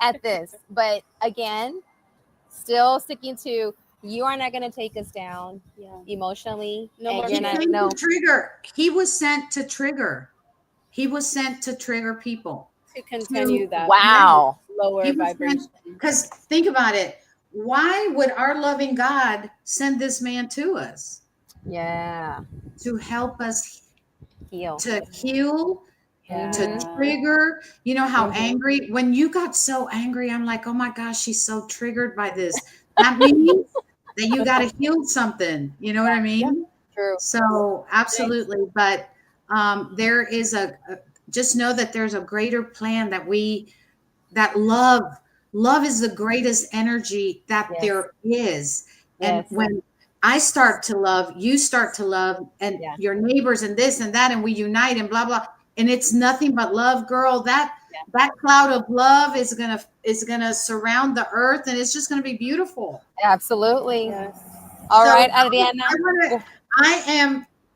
at this. But again, still sticking to, you are not going to take us down emotionally. No and more you're He not, came no. to trigger. He was sent to trigger. He was sent to trigger people. to continue that Wow. lower He was vibration. Because think about it. Why would our loving God send this man to us? Yeah. To help us Heal. to heal, Yeah. to trigger. You know how Mhm. angry, when you got so angry, I'm like, oh my gosh, she's so triggered by this. That means that you got to heal something. You know what I mean? True. So absolutely. But there is just know that there's a greater plan that love is the greatest energy that Yes. there is. And Yes. when I start to love, you start to love, and Yeah. your neighbors and this and that, and we unite and blah blah, and it's nothing but love, girl. That cloud of love is gonna surround the earth, and it's just gonna be beautiful. Absolutely. Yes. All So, right, Adriana.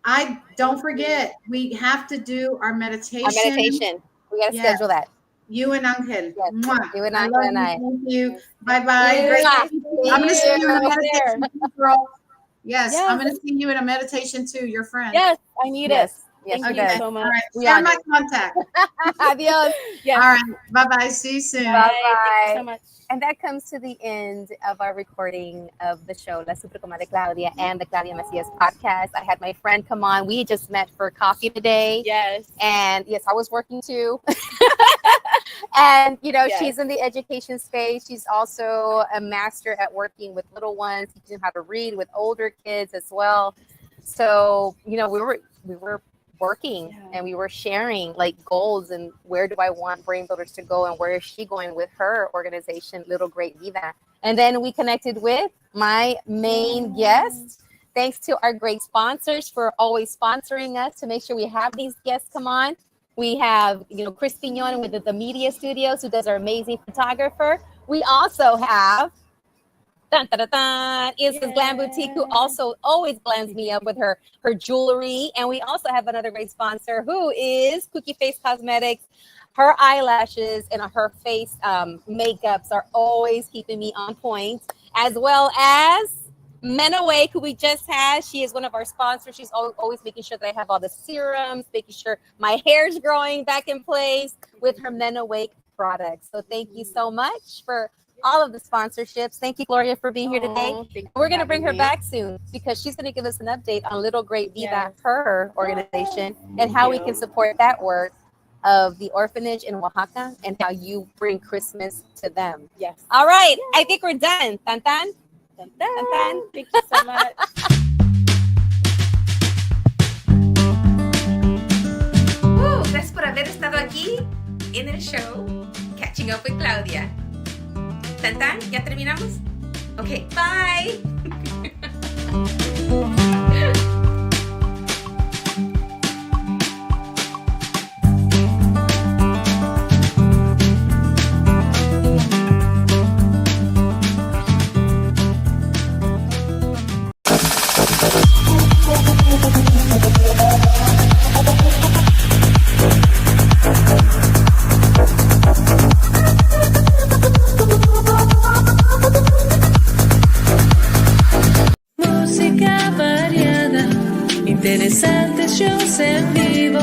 I don't forget, we have to do our meditation. Our meditation. We got to Yes. schedule that. You and Angel. Yes. Mwah. You and I Angel love and you. I. Thank you. Bye bye. Great Mwah. to see you. I'm going to see you in a Thank you. meditation too, girl. Yes, Yes. I'm going to see you in a meditation too. Your friend. Yes, I need Yes. it. Yes, Thank she you does. so All much. right. We Share on my it. contact. Adios. Yes. All right. Bye bye. See you soon. Bye. Thank you so much. And that comes to the end of our recording of the show, La Super Comadre Claudia and the Claudia Macias podcast. I had my friend come on. We just met for coffee today. Yes. And yes, I was working too. And, you know, Yes. she's in the education space. She's also a master at working with little ones, teaching them how to read with older kids as well. So, you know, we were working and we were sharing like goals and where do I want Brain Builders to go and where is she going with her organization, Little Great Vida. And then we connected with my main guest. Thanks to our great sponsors for always sponsoring us to make sure we have these guests come on. We have, you know, Chris Pignon with the Media Studios, who does our amazing photographer. We also have Ilsa's Glam Boutique, who also always glams me up with her jewelry. And we also have another great sponsor, who is Cookie Face Cosmetics. Her eyelashes and her face makeups are always keeping me on point, as well as Men Awake, who we just had. She is one of our sponsors. She's always making sure that I have all the serums, making sure my hair's growing back in place with her Men Awake products. So thank you so much for all of the sponsorships. Thank you, Gloria, for being here today. We're going to bring her back soon because she's going to give us an update on Little Great Vida, her organization, and how we can support that work of the orphanage in Oaxaca and how you bring Christmas to them. Yes. All right. I think we're done. Tan tan. Dun, dun. Thank you so much. Gracias por haber estado aquí en el show Catching Up with Claudia. ¿Tan tan? ¿Ya terminamos? Ok, bye. Música variada, interesantes shows en vivo,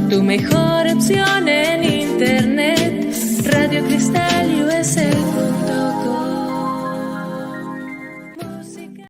tu mejor opción en internet, Radio Cristal USA.